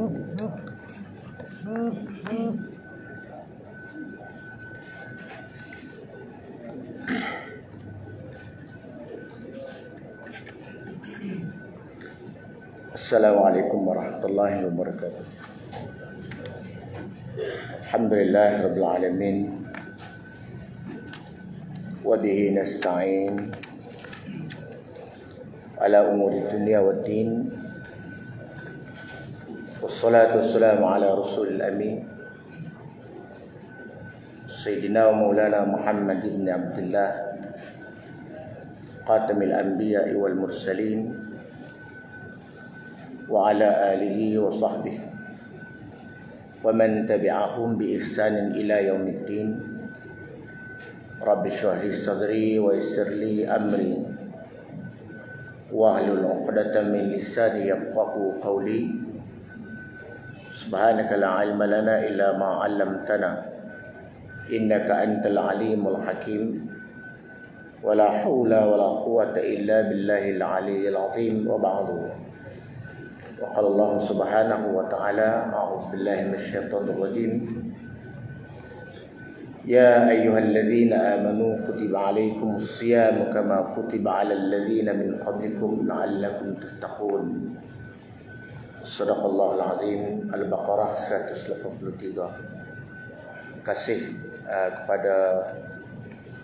Assalamualaikum warahmatullahi wabarakatuh. Alhamdulillahirabbil alamin. Wa bihi nasta'in ala umuri dunya waddin. Wassalatu wassalamu ala rasulil amin. Sayyidina wa maulana Muhammad ibn Abdullah, qatamil anbiya'i wal mursalin, wa ala alihi wa sahbihi wa man tabi'ahum bi ihsanin ila yaumiddin. Rabbi shrah li sadri wa yassir li amri wahlul 'uqdatam min lisani yafqahu qawli. Subhanaka la ilma lana illa ma 'allamtana innaka antal alimul hakim. Wala haula wala quwwata illa billahil aliyyil azim. Wa ba'du. Wa qala Allah subhanahu wa ta'ala, a'udzu billahi minasyaitonir rajim. Ya ayyuhalladzina amanu kutiba 'alaikumus siyam kama kutiba 'alal ladzina min qablikum la'allakum tattaqun. Shadaqallahul azim. Al-Baqarah 183. Kasih kepada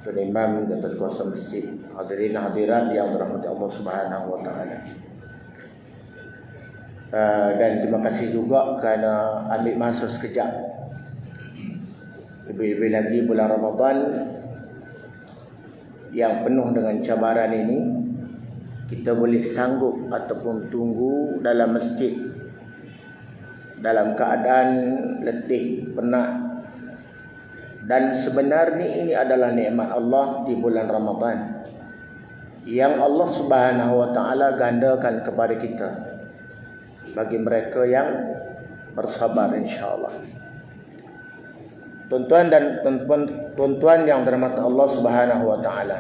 Tuan Imam dan Tuan Kuasa Masjid, hadirin hadirat yang dirahmati Allah Subhanahu wa taala. Dan terima kasih juga kerana ambil masa sekejap, lebih-lebih lagi bulan Ramadan yang penuh dengan cabaran ini, kita boleh sanggup ataupun tunggu dalam masjid dalam keadaan letih, penat. Dan sebenarnya ini adalah nikmat Allah di bulan Ramadan yang Allah Subhanahu wa taala gandakan kepada kita bagi mereka yang bersabar, insya-Allah. Tuan-tuan dan tuan-tuan yang dirahmati Allah Subhanahu wa taala.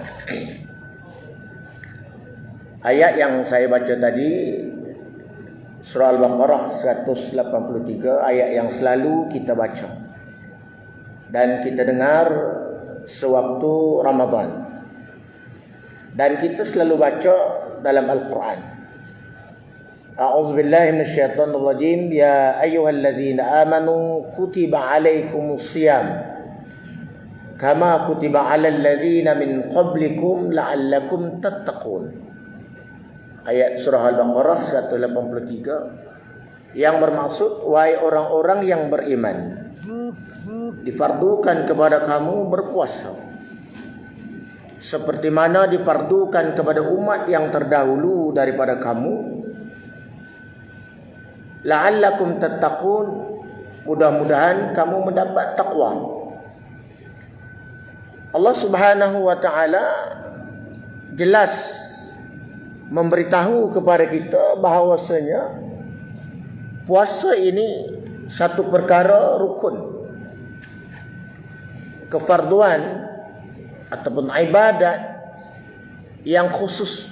Ayat yang saya baca tadi surah Al-Baqarah 183, ayat yang selalu kita baca dan kita dengar sewaktu Ramadan, dan kita selalu baca dalam Al-Quran. A'udzu billahi minasyaitonir rajim. Ya ayyuhalladzina amanu kutiba 'alaikumus shiyam kama kutiba 'alal ladzina min qablikum la'allakum tattaqun. Ayat surah Al-Baqarah 183 yang bermaksud, wahai orang-orang yang beriman, difardukan kepada kamu berpuasa seperti mana difardukan kepada umat yang terdahulu daripada kamu, la'allakum tattaqun, mudah-mudahan kamu mendapat takwa. Allah Subhanahu wa taala jelas memberitahu kepada kita bahawasanya puasa ini satu perkara rukun, kefarduan ataupun ibadat yang khusus,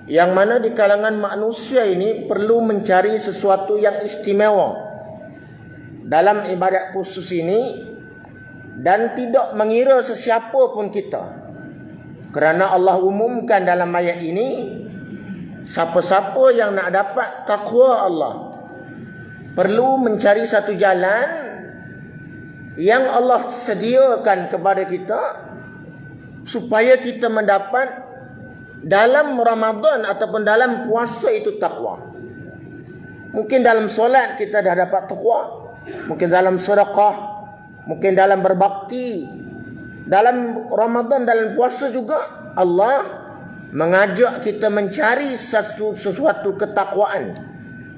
yang mana di kalangan manusia ini perlu mencari sesuatu yang istimewa dalam ibadat khusus ini, dan tidak mengira sesiapa pun kita, kerana Allah umumkan dalam ayat ini, siapa-siapa yang nak dapat takwa Allah perlu mencari satu jalan yang Allah sediakan kepada kita supaya kita mendapat dalam Ramadan ataupun dalam puasa itu takwa. Mungkin dalam solat kita dah dapat takwa, mungkin dalam sedekah, mungkin dalam berbakti. Dalam Ramadan, dalam puasa juga Allah mengajak kita mencari sesuatu ketakwaan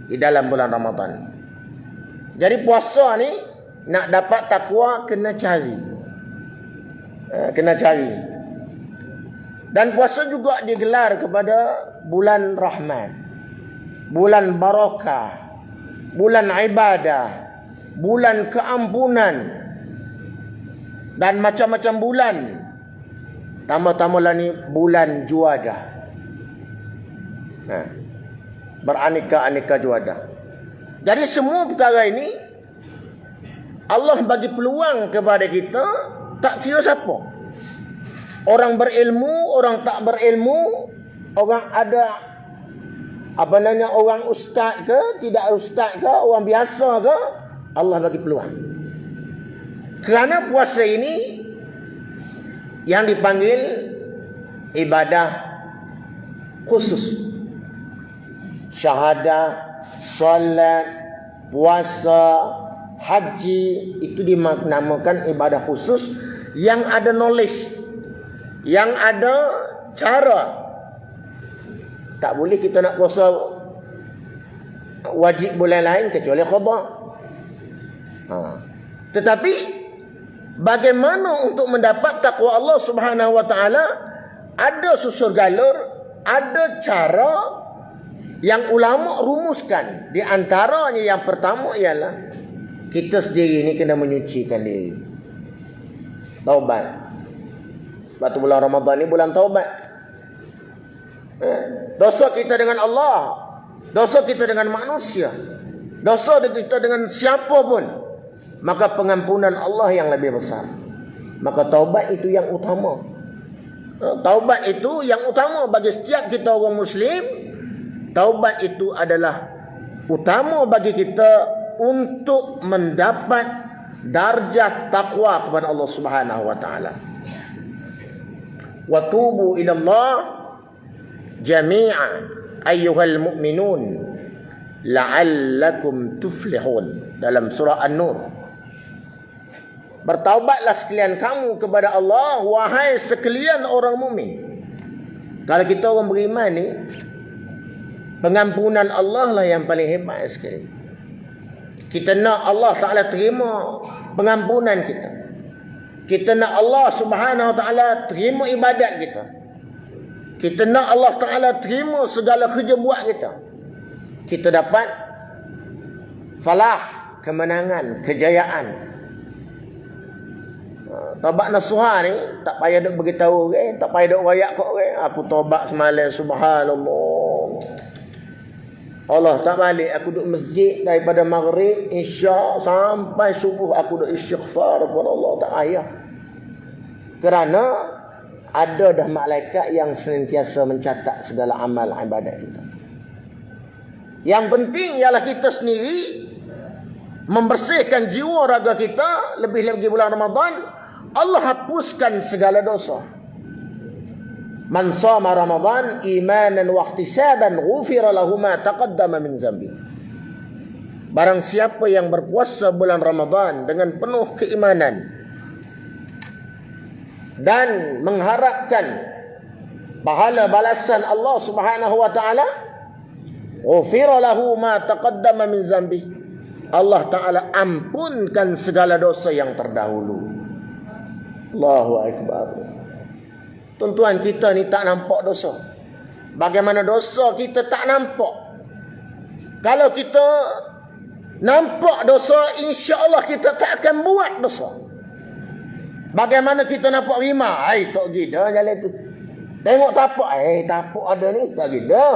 di dalam bulan Ramadan. Jadi puasa ni nak dapat takwa kena cari. Dan puasa juga digelar kepada bulan rahmat, bulan barakah, bulan ibadah, bulan keampunan, dan macam-macam bulan. Tambah-tambahlah ni bulan juadah. Beraneka-aneka juadah. Jadi semua perkara ini Allah bagi peluang kepada kita, tak kira siapa. Orang berilmu, orang tak berilmu, orang ada orang ustaz ke, tidak ustaz ke, orang biasa ke, Allah bagi peluang. Kerana puasa ini yang dipanggil ibadah khusus. Syahadah, salat, puasa, haji itu dinamakan ibadah khusus yang ada knowledge, yang ada cara. Tak boleh kita nak puasa wajib bulan lain kecuali qada. Tetapi bagaimana untuk mendapat takwa Allah Subhanahu wa taala, ada susur galur, ada cara yang ulama rumuskan. Di antaranya yang pertama ialah kita sendiri ni kena menyucikan diri. Taubat. Waktu bulan Ramadan ni bulan taubat. Dosa kita dengan Allah, dosa kita dengan manusia, dosa kita dengan siapa pun, maka pengampunan Allah yang lebih besar. Maka taubat itu yang utama. Taubat itu yang utama bagi setiap kita orang Muslim. Taubat itu adalah utama bagi kita untuk mendapat darjah takwa kepada Allah Subhanahu wa taala. Wa tubu ila Allah jami'an ayyuhal mu'minun la'allakum tuflihun, dalam surah An-Nur. Bertaubatlah sekalian kamu kepada Allah, wahai sekalian orang mukmin. Kalau kita orang beriman ni, pengampunan Allah lah yang paling hebat sekali. Kita nak Allah Ta'ala terima pengampunan kita. Kita nak Allah Subhanahu Wa Ta'ala terima ibadat kita. Kita nak Allah Ta'ala terima segala kerja buat kita. Kita dapat falah, kemenangan, kejayaan. Taubat nasuha ni tak payah duk beritahu, tak payah duk wayak kok. Aku taubat semalam, subhanallah. Allah tak balik, aku duduk masjid daripada maghrib, isyak sampai subuh aku duduk istighfar kepada Allah, tak payah. Kerana ada dah malaikat yang senantiasa mencatat segala amal ibadat kita. Yang penting ialah kita sendiri membersihkan jiwa raga kita, lebih-lebih bulan Ramadan, Allah hapuskan segala dosa. Man shama Ramadan imanan wa ihtisaban ghufira lahu ma taqaddama min zambi. Barang siapa yang berpuasa bulan Ramadan dengan penuh keimanan dan mengharapkan pahala balasan Allah Subhanahu wa taala, ghufira lahu ma taqaddama min zambi. Allah Taala ampunkan segala dosa yang terdahulu. Allahu akbar. Tuan-tuan, kita ni tak nampak dosa. Bagaimana dosa kita tak nampak? Kalau kita nampak dosa, insya-Allah kita tak akan buat dosa. Bagaimana kita nampak rima? Ai, tak gila jalan tu. Tengok tapak, tapak ada ni, tak gila.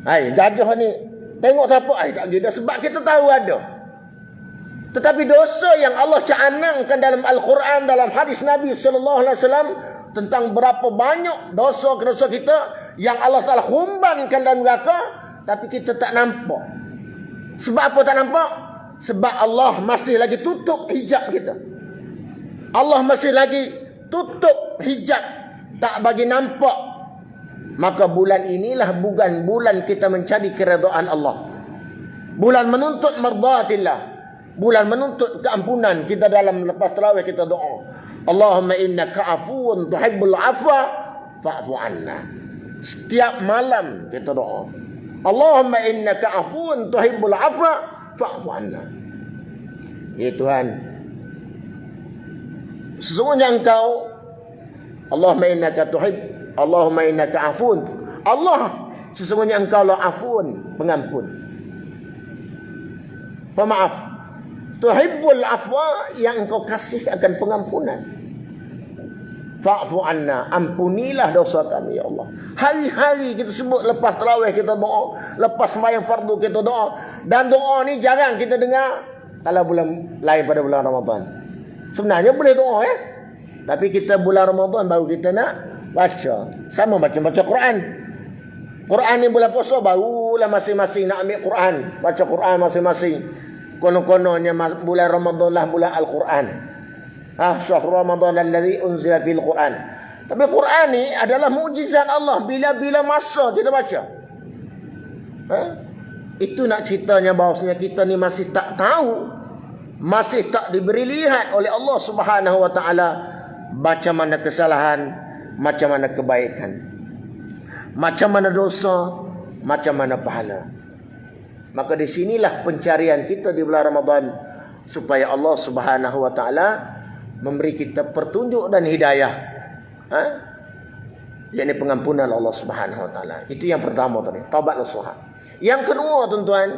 Ai, gajah ni. Tengok tapak, tak gila sebab kita tahu ada. Tetapi dosa yang Allah canangkan dalam Al-Quran, dalam hadis Nabi sallallahu alaihi wasallam tentang berapa banyak dosa-dosa kita yang Allah Taala humbankan dalam neraka, tapi kita tak nampak. Sebab apa tak nampak? Sebab Allah masih lagi tutup hijab kita. Allah masih lagi tutup hijab, tak bagi nampak. Maka bulan inilah bulan kita mencari keredaan Allah. Bulan menuntut mardhatillah. Bulan menuntut keampunan. Kita dalam lepas tarawih kita doa, Allahumma innaka afuwun tuhibbul afwa fa'fu anna. Setiap malam kita doa, Allahumma innaka afuwun tuhibbul afwa fa'fu anna. Ya Tuhan, sesungguhnya Engkau, Allahumma innaka afuwun. Allah, sesungguhnya Engkau lah afuun, pengampun, pemaaf. Tuhibbul afwa, yang Engkau kasih akan pengampunan. fa'fu anna, ampunilah dosa kami ya Allah. Hari-hari kita sebut, lepas tarawih kita doa, lepas sembahyang fardu kita doa, dan doa ni jarang kita dengar kalau bulan lain pada bulan Ramadan. Sebenarnya boleh doa ya, tapi kita bulan Ramadan baru kita nak baca. Sama macam baca Quran. Quran ni bulan puasa barulah masing-masing nak ambil Quran, baca Quran masing-masing. Konon-kononnya bulan Ramadan lah bulan Al-Quran. Syahrul Ramadan alladzi unzila fil Quran. Tapi Quran ni adalah mukjizat Allah, bila-bila masa kita baca. Itu nak ceritanya bahawasanya kita ni masih tak tahu, masih tak diberi lihat oleh Allah Subhanahu wa taala macam mana kesalahan, macam mana kebaikan, macam mana dosa, macam mana pahala. Maka di sinilah pencarian kita di bulan Ramadan, supaya Allah Subhanahu wa taala memberi kita petunjuk dan hidayah. Yakni pengampunan Allah Subhanahu wa taala. Itu yang pertama tadi, taubat nasuha. Yang kedua tuan-tuan,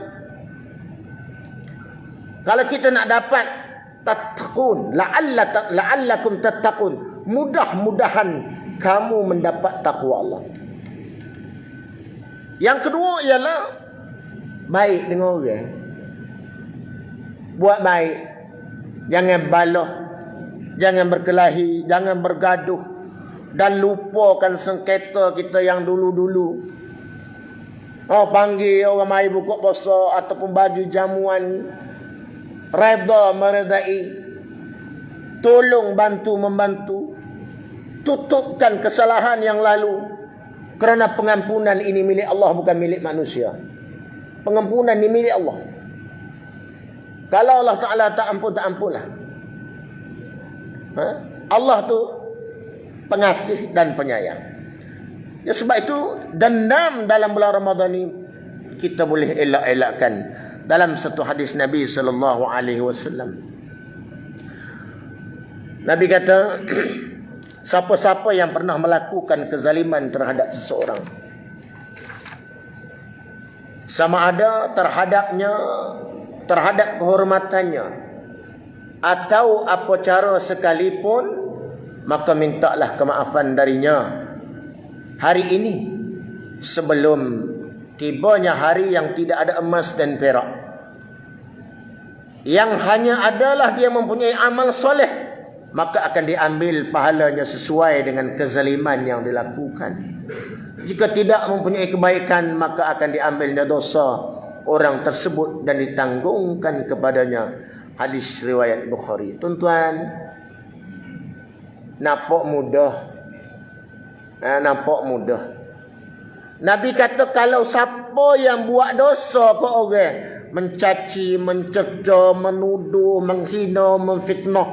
kalau kita nak dapat tattaqun, la'allakum tattaqun, mudah-mudahan kamu mendapat takwa Allah. Yang kedua ialah baik dengan orang. Buat baik. Jangan baloh, jangan berkelahi, jangan bergaduh, dan lupakan sengketa kita yang dulu-dulu. Panggil orang mai buka puasa ataupun bagi jamuan, redha meredai, tolong bantu membantu, tutupkan kesalahan yang lalu, kerana pengampunan ini milik Allah, bukan milik manusia. Pengampunan ini milik Allah. Kalau Allah Ta'ala tak ampun, tak ampunlah. Allah tu pengasih dan penyayang. Ya, sebab itu dendam dalam bulan Ramadan ini kita boleh elak-elakkan. Dalam satu hadis Nabi SAW, Nabi kata, siapa-siapa yang pernah melakukan kezaliman terhadap seseorang, sama ada terhadapnya, terhadap kehormatannya, atau apa cara sekalipun, maka mintalah kemaafan darinya hari ini, sebelum tibanya hari yang tidak ada emas dan perak, yang hanya adalah dia mempunyai amal soleh, maka akan diambil pahalanya sesuai dengan kezaliman yang dilakukan. Jika tidak mempunyai kebaikan, maka akan diambilnya dosa orang tersebut dan ditanggungkan kepadanya. Hadis riwayat Bukhari. Tuan-tuan, nampak mudah. Nampak mudah. Nabi kata kalau siapa yang buat dosa ke orang, mencaci, mencerca, menuduh, menghina, memfitnah,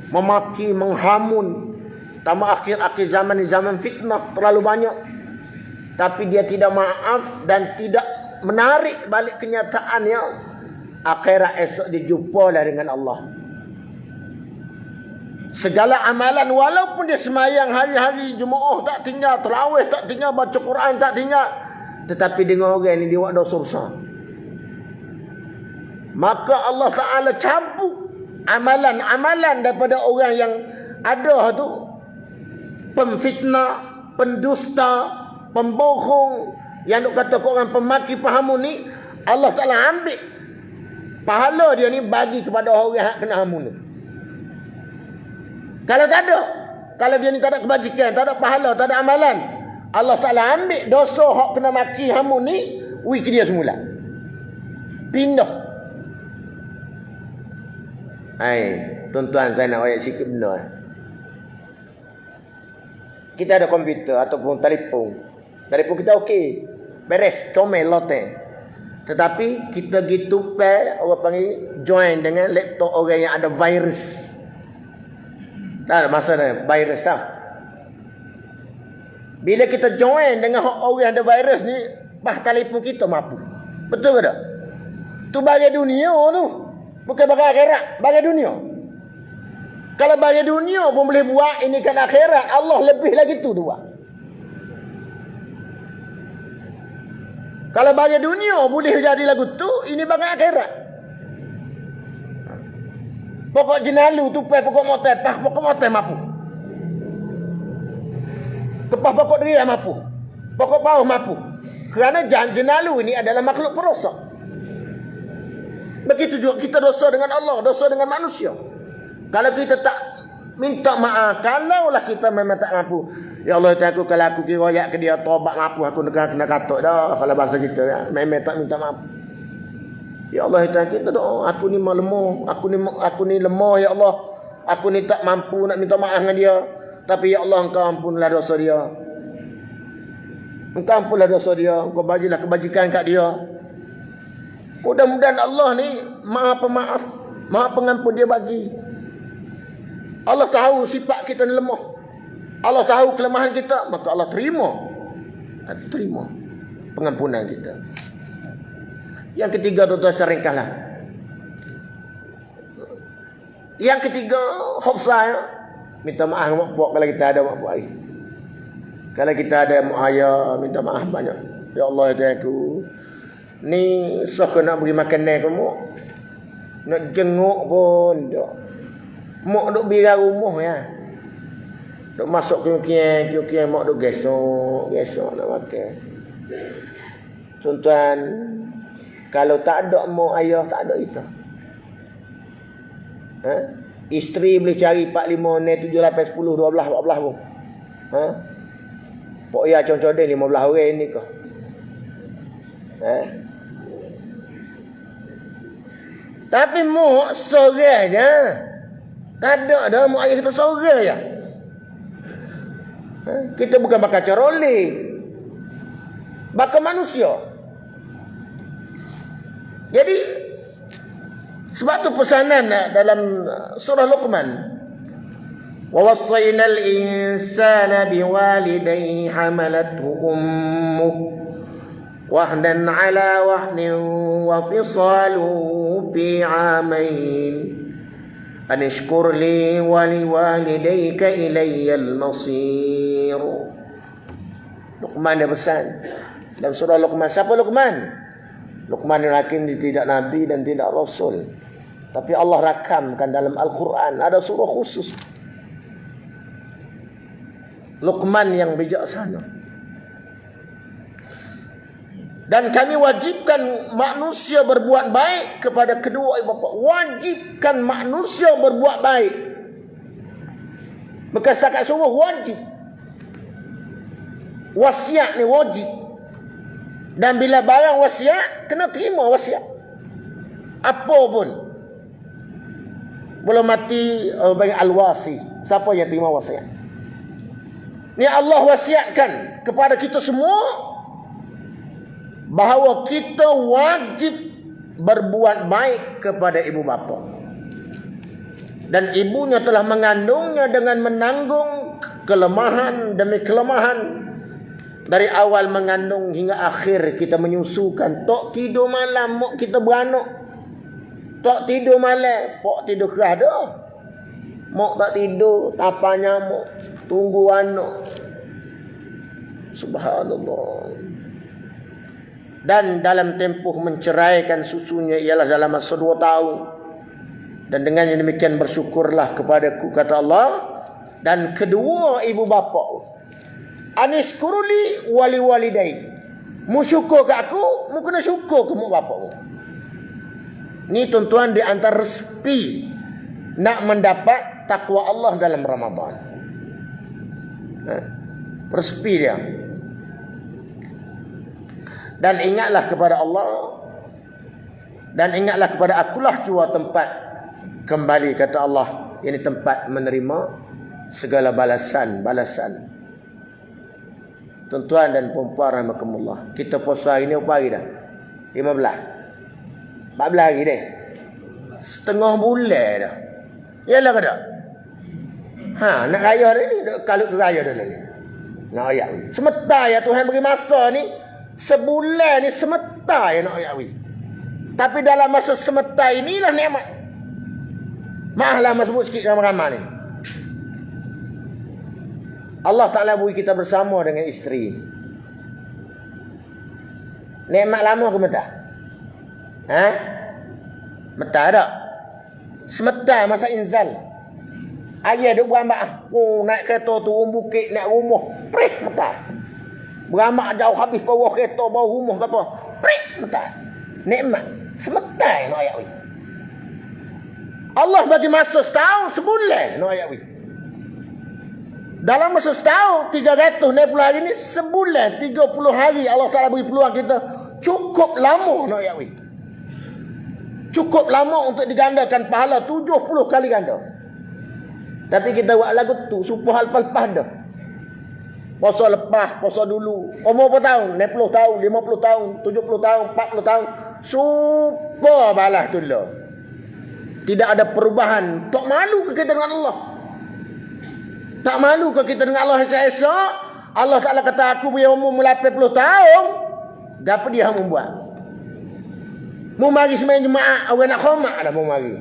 memaki, menghamun, tambah akhir-akhir zaman ni zaman fitnah terlalu banyak, tapi dia tidak maaf dan tidak menarik balik kenyataannya, akhirat esok dijumpalah dengan Allah. Segala amalan, walaupun dia semayang hari-hari, Jumaat tak tinggal, tarawih tak tinggal, baca Quran tak tinggal, tetapi dengan orang ni dia buat dosa besar, maka Allah Ta'ala cabut amalan-amalan daripada orang yang ada tu, pemfitnah, pendusta, pembohong, yang nak kata orang pemaki pahamun ni, Allah Ta'ala ambil pahala dia ni bagi kepada orang yang kena hamun ni. Kalau tak ada, kalau dia ni tak ada kebajikan, tak ada pahala, tak ada amalan, Allah Ta'ala ambil dosa hak kena maki hamun ni, ke dia semula, pindah. Tuan-tuan, saya nak ayat sikit benar. Kita ada komputer ataupun telefon kita okey, beres, comel lote. Tetapi kita gitu orang panggil join dengan laptop orang yang ada virus. Tak ada masalah virus tau. Bila kita join dengan orang yang ada virus ni, telefon kita mampu. Betul ke tak? Tu bagi dunia tu, bukan bagi akhirat, bagi dunia. Kalau bagi dunia pun boleh buat, ini kan akhirat, Allah lebih lagi tu buat. Kalau bagi dunia boleh jadi lagu tu, ini bagi akhirat. Pokok jenalu tu pokok motor mampu. Tepah pokok deria mampu. Pokok pauh mampu. Kerana jenalu ini adalah makhluk perosak. Begitu juga kita dosa dengan Allah, dosa dengan manusia. Kalau kita tak minta maaf, kalaulah kita memang tak mampu, ya Allah aku kalau aku kira royak ke dia tobat mampu aku kena katuk dah kalau bahasa kita ya. Memang tak minta maaf. Ya Allah kita doa, aku ni lemah, aku ni lemah ya Allah. Aku ni tak mampu nak minta maaf dengan dia. Tapi ya Allah engkau ampunlah dosa dia. Engkau ampunlah dosa dia, engkau bagilah kebajikan kat dia. Mudah-mudahan Allah ni Maha Pemaaf, Maha Pengampun, dia bagi. Allah tahu sifat kita ni lemah. Allah tahu kelemahan kita, maka Allah terima pengampunan kita. Yang ketiga, tuan-tuan seringkanlah. Yang ketiga, hafsah. Minta maaf mak puak kalau kita ada mak puak. Kalau kita ada mak ayah, minta maaf banyak. Ya Allah ya aku. Ni sok nak beri makanan ke mak. Nak jenguk pun tak. Mak duk bira rumah ya. Duk masuk kian mak duk gesok nak makan. Tuan-tuan, kalau tak ada mak ayah, tak ada kita. Ha? Isteri boleh cari 4, 5, 6, 7, 8, 10, 12, 14 pun. Ha? Pok ya contoh-contoh 15 orang ni kau. Ha? Tapi mak seorang je. Tak ada dah mak ayah kita seorang je. Ha? Kita bukan bakal caroleh. Bakal manusia. Jadi sebab tu pesanan dalam surah Luqman, wa wassaynal insana biwalidayhi hamalathu ummuhu wahnan ala wahnin wa fisaluhu fi 'amain an ishkur li wa liwalidayka ilayyal masir. Luqman dia pesan dalam surah Luqman. Siapa Luqman? Luqman yang hakim tidak nabi dan tidak rasul, tapi Allah rakamkan dalam Al-Quran, ada surah khusus. Luqman yang bijaksana. Dan kami wajibkan manusia berbuat baik kepada kedua ibu bapa. Wajibkan manusia berbuat baik. Bukan setakat suruh, wajib. Wasiat ni wajib. Dan bila barang wasiat, kena terima wasiat. Apa pun. Belum mati bagi al-wasi. Siapa yang terima wasiat? Ni Allah wasiatkan kepada kita semua bahawa kita wajib berbuat baik kepada ibu bapa. Dan ibunya telah mengandungnya dengan menanggung kelemahan demi kelemahan. Dari awal mengandung hingga akhir kita menyusukan. Tok tidur malam, mak kita beranak. Tok tidur malam, pok tidur kerah dah. Mak tak tidur, tapa nyamuk, tunggu anak. Subhanallah. Dan dalam tempoh menceraikan susunya ialah dalam masa 2 tahun. Dan dengan yang demikian bersyukurlah kepadaku, kata Allah. Dan kedua ibu bapa, anishkuruli wali walidai. Mu syukur ke aku, mu kena syukur ke mak bapak mu. Ni tuan-tuan di antara resepi nak mendapat takwa Allah dalam Ramadan. Ha? Resepi dia. Dan ingatlah kepada Allah. Dan ingatlah kepada akulah jua tempat kembali, kata Allah. Ini tempat menerima segala balasan. Tuan-tuan dan puan-puan rahimakumullah. Kita puasa hari ni berapa hari dah? 15. 14 hari dah. Setengah bulan dah. Yalah ke tak? Ha, nak raya ni, kalau ke raya dah ni. Nak raya. Semetar ya Tuhan beri masa ni. Sebulan ni semetar ya nak raya. Tapi dalam masa semetar inilah nikmat. Maaflah mas sebut sikit ramai-ramai ni. Allah Ta'ala beri kita bersama dengan isteri. Nikmat lama ke mentah? Ha? Mentah tak? Semetar masa inzal. Ayah duk beramak. Naik kereta turun bukit, naik rumah. Prih, mentah. Beramak jauh habis bawah kereta, bawah rumah ke apa. Prih, mentah. Nikmat. Semetai nak ayat. Allah bagi masa setahun, sebulan nak ayat. Dalam masa setahun 360 hari ni, sebulan 30 hari Allah Ta'ala beri peluang kita. Cukup lama nak ayat. Cukup lama untuk digandakan pahala 70 kali ganda. Tapi kita buat lagu tu supaya hal-hal dah. Puasa lepas, puasa dulu. Umur berapa tahun? 60 tahun, 50 tahun, 70 tahun, 40 tahun. Supaya balas tu dulu. Tidak ada perubahan. Tak malu ke kita dengan Allah? Tak malu ke kita dengan Allah esok-esok? Allah Ta'ala kata aku punya umur 80 tahun. Apa dia yang membuat? Mu mari sembahyang jemaah, orang nak khomak dah mu mari.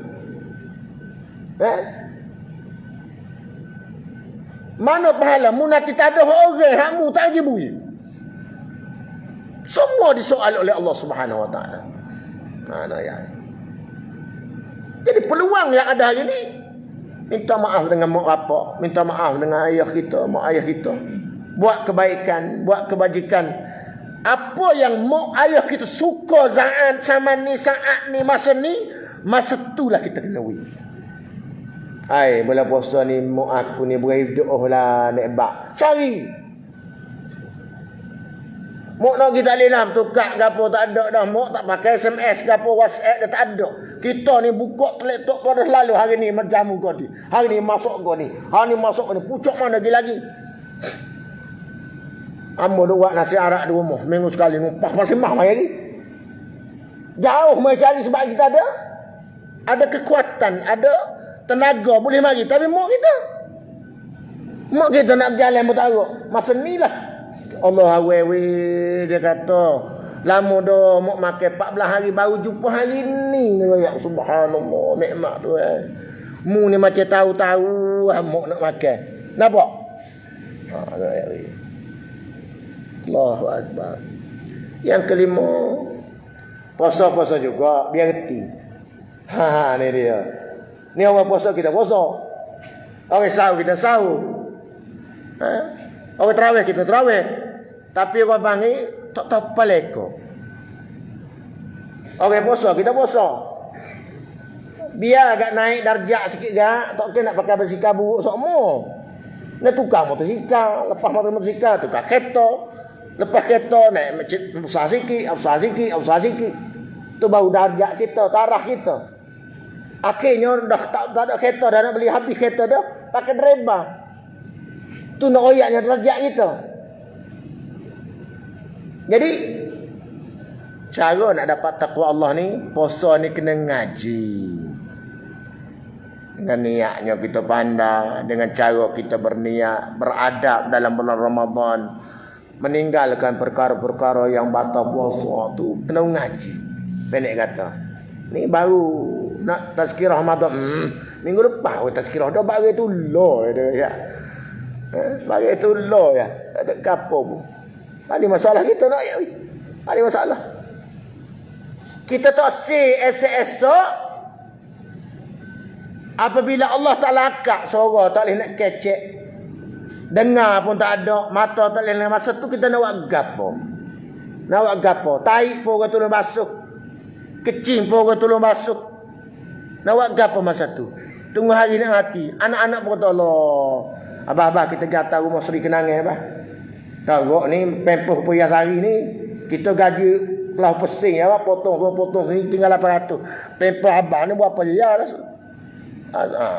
Mana pahala? Mu nanti tak ada orang hak mu tak lagi bui. Semua disoal oleh Allah Subhanahu Wa Ta'ala. Mana ya? Jadi peluang yang ada hari ni, minta maaf dengan mak bapak, minta maaf dengan ayah kita, mak ayah kita. Buat kebaikan, buat kebajikan. Apa yang mak ayah kita suka zaman ni, saat ni, masa itulah kita kena wui. Hai, bila puasa ni mak aku ni berhidup lah nak bak. Cari. Mak nak kita lelam tukar gapo tak ada dah. Mak tak pakai SMS gapo WhatsApp dah tak ada. Kita ni buka laptop tu ada selalu hari ni jamu kau ni. Hari ni masuk kau ni. Hari ni masuk kau ni. Pucuk mana lagi. Ambo duk buat nasi arak di rumah. Minggu sekali numpah masih mah mai lagi. Jauh mai cari sebab kita ada kekuatan, ada tenaga boleh mari. Tapi mak kita nak berjalan bertaruk. Masa ni lah Allah awewe dia kata lama dah mak makan 14 hari baru jumpa hari ni. Ya subhanallah nikmat tu. Mu ni macam tahu-tahu mak nak makan. Nampak? Allahu Akbar. Yang kelima, puasa-puasa juga biar reti. Ni dia. Ni orang puasa kita puasa. Orang sahur kita sahur. Orang tarawih kita tarawih. Tapi orang panggil tak tahu paleko. Orang puasa kita puasa. Biar agak naik darjah sikit gak, tak kena nak pakai basikal buruk semua. Nak tukar motosikal, lepas motosikal tukar kereta. Lepas kereta naik besar sikit. Tu baru darjah kita, tarah kita. Akhirnya dah tak ada kereta, dah nak beli habis kereta dah, pakai driver. Tu nak royaknya darjah kita. Jadi cara nak dapat takwa Allah ni, puasa ni kena ngaji. Dengan niatnya kita pandai, dengan cara kita berniat, beradab dalam bulan Ramadan. Meninggalkan perkara-perkara yang batal puasa tu kena ngaji. Pendek kata. Ni baru nak tazkirah Ramadan. Minggu depan tazkirah dah bagi tu loh ya. Bagi tu loh ya. Tak ada gapo pun. Ada masalah kita nak ya. Ada masalah. Kita tak esok apabila Allah Taala akak suara tak boleh nak kecek. Dengar pun tak ada, mata tak boleh. Masa tu kita nak buat gapo? Nak buat gapo? Tai pun orang tolong basuh. Kecing pun orang tolong basuh. Nak buat gapo masa tu? Tunggu hari nak mati. Anak-anak pun kata Allah. Abah-abah kita gata rumah Seri Kenangan abah. Tahu ni pempoh puyas hari ni kita gaji kelah pesing ya, potong ni tinggal 800. Pempoh abah ni buat apa je ya.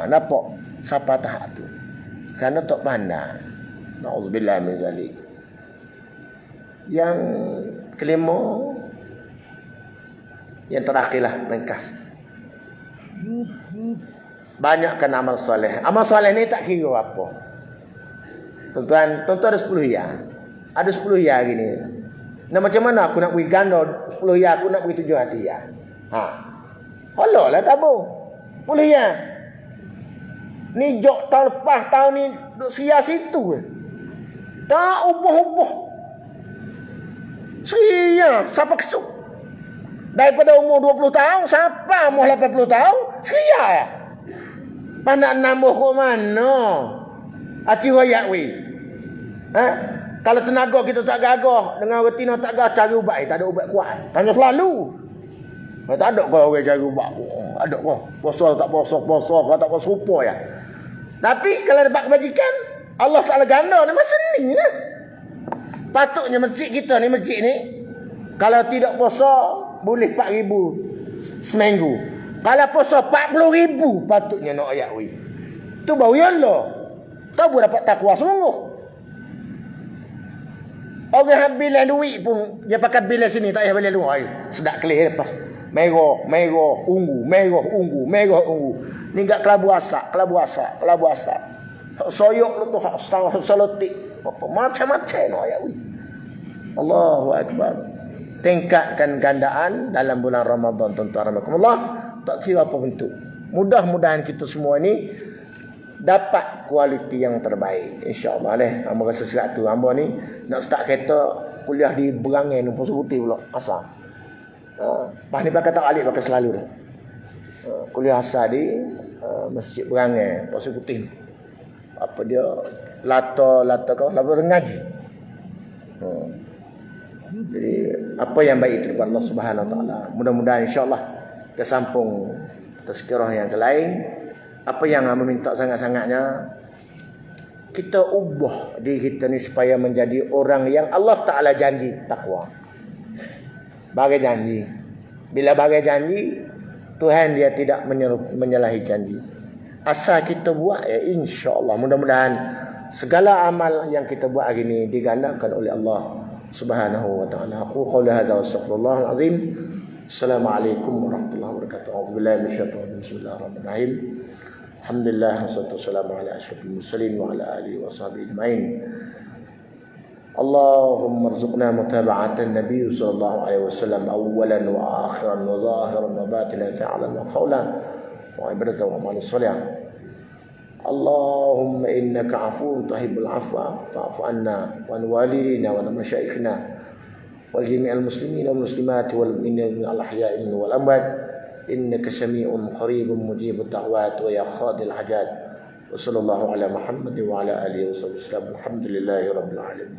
Nampak siapa tahap tu. Kerana tak pandai. Na'udzubillah min zalik. Yang kelima, yang terakhirlah ringkas. Banyakkan amal soleh. Amal soleh ni tak kira apa. Tuan-tuan ada 10 ya. Ada 10 ya hari ni. Nah macam mana aku nak beri ganda 10 ya, aku nak beri 7 hati ya. Allah lah tabung. 10 ya. Ni jok tahun lepas tahun ni duk sia situ. Tak ubah-ubah. Sia siapa kesuk. Daripada umur 20 tahun sampai umur 80 tahun sia ya. Pas nak nambah ke mana? Aci royak we. Kalau tenaga kita tak gagah, dengan retina tak gagah, cari ubat tak ada ubat kuat. Tanya selalu. Tak ada kau orang cari ubat. Ada kau. Puasa tak puasa, kau tak puasa rupa ya. Tapi kalau dapat kebajikan, Allah Ta'ala ganda ni masa ni lah. Patutnya masjid kita ni, masjid ni, kalau tidak puasa, boleh 4,000 seminggu. Kalau puasa 40,000, patutnya nak ayat we. Tu baru ya Allah. Tahu dapat takwa sungguh. Orang bilang duit pun dia pakai bilang sini tak payah balik luar. Sedap kelih lepas. Merah, ungu, merah, ungu. Ni gak kelabu asak. Soyok tu hak salotik. Macam-macam no ayat we. Allahu akbar. Tingkatkan gandaan dalam bulan Ramadan tuan-tuan rahmatullah. Tak kira apa bentuk. Mudah-mudahan kita semua ni dapat kualiti yang terbaik, insya-Allah leh. Hamba rasa serat tu. Hamba ni nak start kereta kuliah di Berangai ni Pulau Putih pula asal. Pas ni pakai tak alik pakai selalu dah. Kuliah asal di Masjid Berangai Pulau Putih. Apa dia lata kau ngaji. Jadi apa yang baik itu daripada Allah Subhanahu Wa Taala. Mudah-mudahan insya-Allah kesampung tazkirah yang lain. Apa yang hamba minta sangat-sangatnya, kita ubah diri kita ni supaya menjadi orang yang Allah Ta'ala janji takwa. Bagai janji. Bila bagai janji, Tuhan dia tidak menyalahi janji. Asal kita buat ya insya-Allah. Mudah-mudahan segala amal yang kita buat hari ini digandakan oleh Allah Subhanahu Wa Ta'ala. Aku qauli hadza wa astaghfirullahal azim. Assalamualaikum warahmatullahi wabarakatuh. A'udzubillahi minasyaitonir rajim. Bismillahirrahmanirrahim. Alhamdulillah wassalatu wassalamu ala asyrafil mursalin wa ala alihi washabihi ajmain. Allahumma arzuqna mutaba'atan nabiy sallallahu alaihi wasallam awwalan wa akhiran wa zahiran wa batinan fa'lan wa qawlan wa ibadatan wa amal salih. Allahumma innaka 'afuwun tuhibbul 'afwa fa'fu 'anna wa an walidina wa an masyayikhina wal jami'al muslimin wal muslimat wal mu'minina al ahya'i wal amwat. إنك سميع قريب مجيب الدعوات ويا خاضي الحاجات وصلى الله على محمد وعلى آله وصحبه وسلم. الحمد لله رب العالمين.